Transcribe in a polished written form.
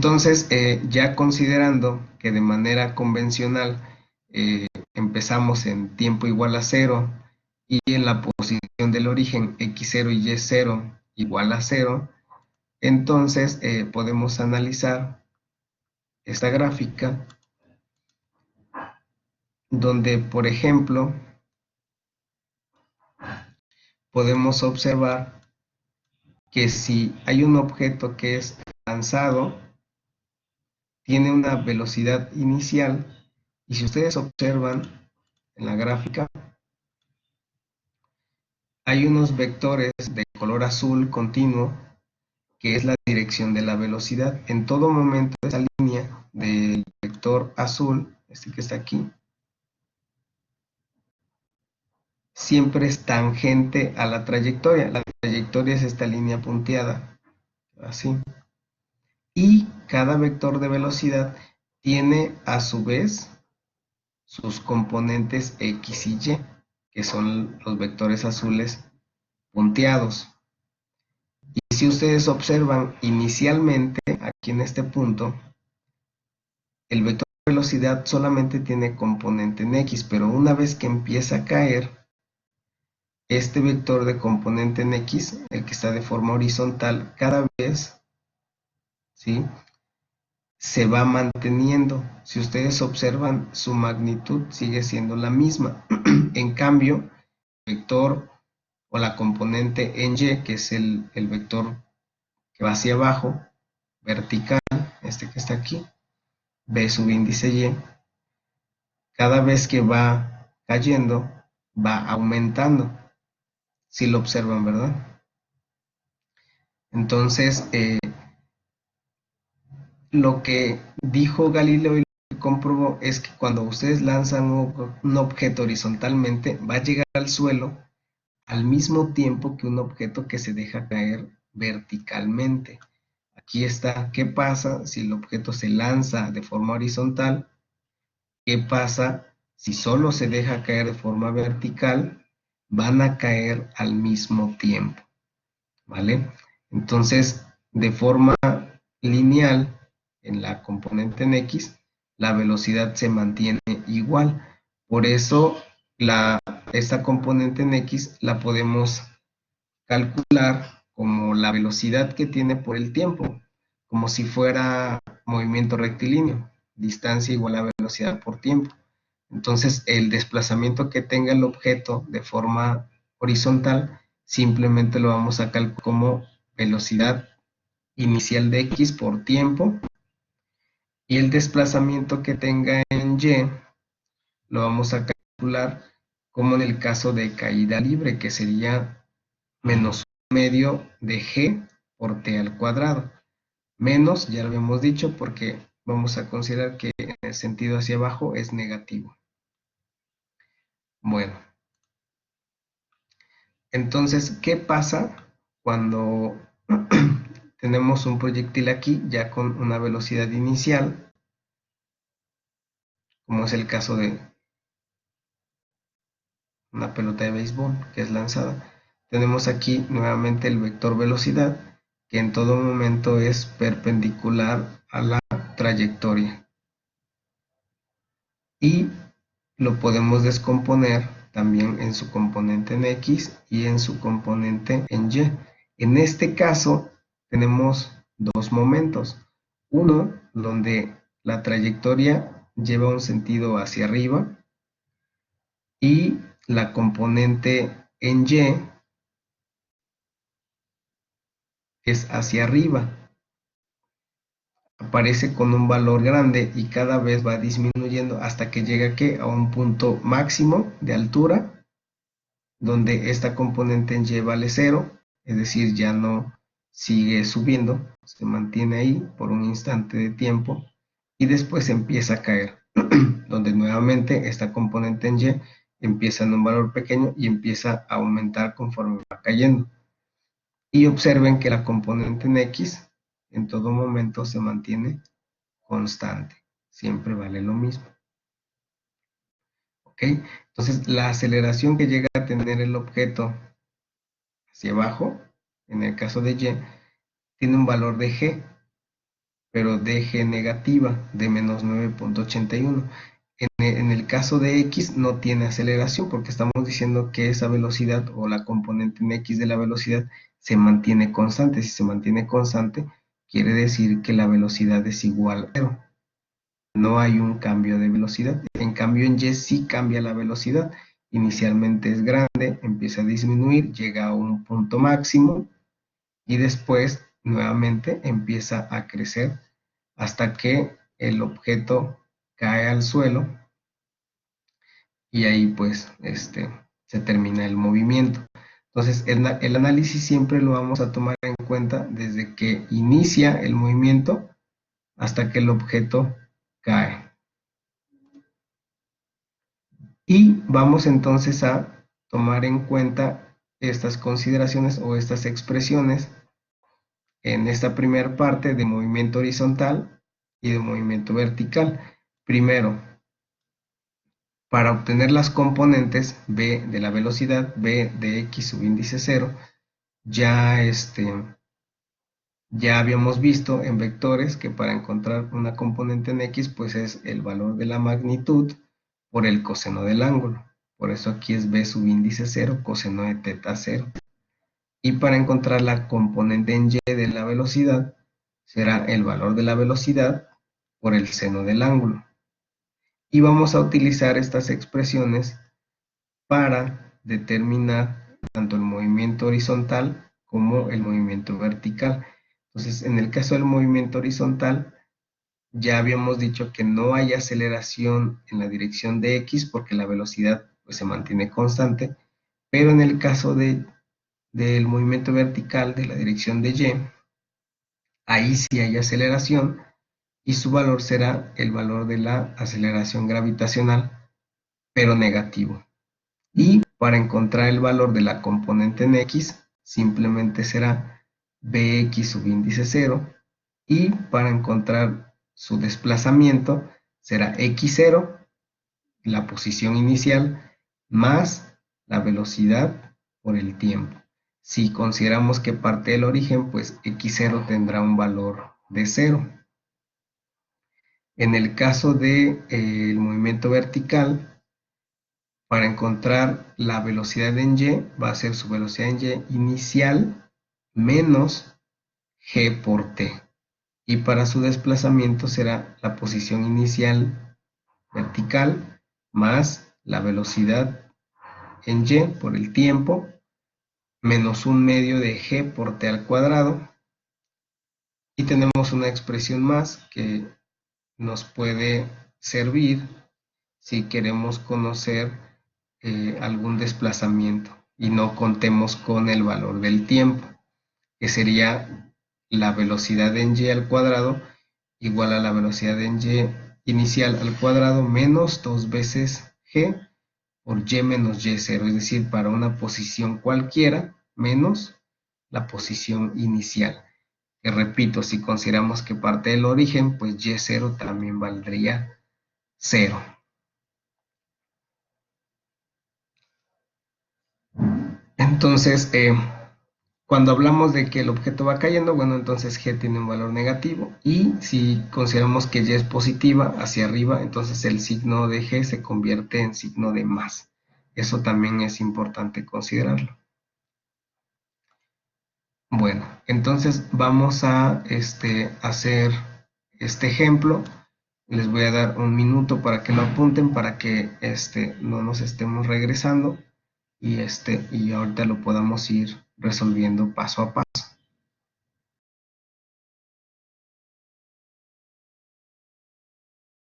Entonces, ya considerando que de manera convencional empezamos en tiempo igual a 0 y en la posición del origen x0 y y0 igual a 0, entonces podemos analizar esta gráfica donde, por ejemplo, podemos observar que si hay un objeto que es lanzado, tiene una velocidad inicial, y si ustedes observan en la gráfica, hay unos vectores de color azul continuo, que es la dirección de la velocidad. En todo momento esa línea del vector azul, este que está aquí, siempre es tangente a la trayectoria. La trayectoria es esta línea punteada, así. Y cada vector de velocidad tiene a su vez sus componentes x y y, que son los vectores azules punteados. Y si ustedes observan inicialmente, aquí en este punto, el vector de velocidad solamente tiene componente en x, pero una vez que empieza a caer, este vector de componente en x, el que está de forma horizontal, cada vez, ¿sí?, se va manteniendo. Si ustedes observan, su magnitud sigue siendo la misma. En cambio, el vector o la componente en y, que es el vector que va hacia abajo, vertical, este que está aquí, v subíndice y, cada vez que va cayendo, va aumentando. Si lo observan, ¿verdad? Entonces, lo que dijo Galileo y lo que comprobó es que cuando ustedes lanzan un objeto horizontalmente, va a llegar al suelo al mismo tiempo que un objeto que se deja caer verticalmente. Aquí está, ¿qué pasa si el objeto se lanza de forma horizontal? ¿Qué pasa si solo se deja caer de forma vertical? Van a caer al mismo tiempo, ¿vale? Entonces, de forma lineal, en la componente en x, la velocidad se mantiene igual. Por eso, esta componente en x la podemos calcular como la velocidad que tiene por el tiempo, como si fuera movimiento rectilíneo, distancia igual a velocidad por tiempo. Entonces, el desplazamiento que tenga el objeto de forma horizontal, simplemente lo vamos a calcular como velocidad inicial de x por tiempo, y el desplazamiento que tenga en y lo vamos a calcular como en el caso de caída libre, que sería menos medio de g por t al cuadrado. Menos, ya lo habíamos dicho, porque vamos a considerar que en el sentido hacia abajo es negativo. Bueno, entonces, ¿qué pasa cuando tenemos un proyectil aquí ya con una velocidad inicial, como es el caso de una pelota de béisbol que es lanzada? Tenemos aquí nuevamente el vector velocidad, que en todo momento es perpendicular a la trayectoria. Y lo podemos descomponer también en su componente en x y en su componente en y. En este caso tenemos dos momentos. Uno donde la trayectoria lleva un sentido hacia arriba, y la componente en y es hacia arriba. Aparece con un valor grande y cada vez va disminuyendo hasta que llega a un punto máximo de altura, donde esta componente en y vale 0, es decir, ya no sigue subiendo, se mantiene ahí por un instante de tiempo y después empieza a caer, donde nuevamente esta componente en y empieza en un valor pequeño y empieza a aumentar conforme va cayendo. Y observen que la componente en x en todo momento se mantiene constante, siempre vale lo mismo. ¿Ok? Entonces, la aceleración que llega a tener el objeto hacia abajo, en el caso de y, tiene un valor de g, pero de g negativa de menos 9.81. En el caso de x no tiene aceleración porque estamos diciendo que esa velocidad o la componente en x de la velocidad se mantiene constante. Si se mantiene constante, quiere decir que la velocidad es igual a 0. No hay un cambio de velocidad. En cambio en y sí cambia la velocidad. Inicialmente es grande, empieza a disminuir, llega a un punto máximo y después nuevamente empieza a crecer hasta que el objeto cae al suelo y ahí pues se termina el movimiento. Entonces el análisis siempre lo vamos a tomar en cuenta desde que inicia el movimiento hasta que el objeto cae. Y vamos entonces a tomar en cuenta estas consideraciones o estas expresiones en esta primera parte de movimiento horizontal y de movimiento vertical. Primero, para obtener las componentes b de la velocidad, b de x subíndice 0, ya, ya habíamos visto en vectores que para encontrar una componente en x, pues es el valor de la magnitud por el coseno del ángulo. Por eso aquí es b subíndice 0, coseno de teta 0. Y para encontrar la componente en y de la velocidad, será el valor de la velocidad por el seno del ángulo. Y vamos a utilizar estas expresiones para determinar tanto el movimiento horizontal como el movimiento vertical. Entonces, en el caso del movimiento horizontal, ya habíamos dicho que no hay aceleración en la dirección de x porque la velocidad pues, se mantiene constante, pero en el caso del movimiento vertical de la dirección de y, ahí sí hay aceleración y su valor será el valor de la aceleración gravitacional, pero negativo. Y para encontrar el valor de la componente en x, simplemente será bx subíndice 0, y para encontrar su desplazamiento será x0, la posición inicial, más la velocidad por el tiempo. Si consideramos que parte del origen, pues x0 tendrá un valor de 0. En el caso del movimiento vertical, para encontrar la velocidad en y, va a ser su velocidad en y inicial menos g por t. Y para su desplazamiento será la posición inicial vertical más la velocidad en y por el tiempo menos 1/2 de g por t al cuadrado. Y tenemos una expresión más que nos puede servir si queremos conocer algún desplazamiento y no contemos con el valor del tiempo, que sería la velocidad en y al cuadrado igual a la velocidad en y inicial al cuadrado menos 2 veces g por y menos y0, es decir, para una posición cualquiera menos la posición inicial. Que repito, si consideramos que parte del origen, pues y0 también valdría 0. Entonces, cuando hablamos de que el objeto va cayendo, bueno, entonces g tiene un valor negativo, y si consideramos que y es positiva hacia arriba, entonces el signo de g se convierte en signo de más. Eso también es importante considerarlo. Bueno, entonces vamos a hacer este ejemplo. Les voy a dar un minuto para que lo apunten, para que no nos estemos regresando y ahorita lo podamos ir resolviendo paso a paso.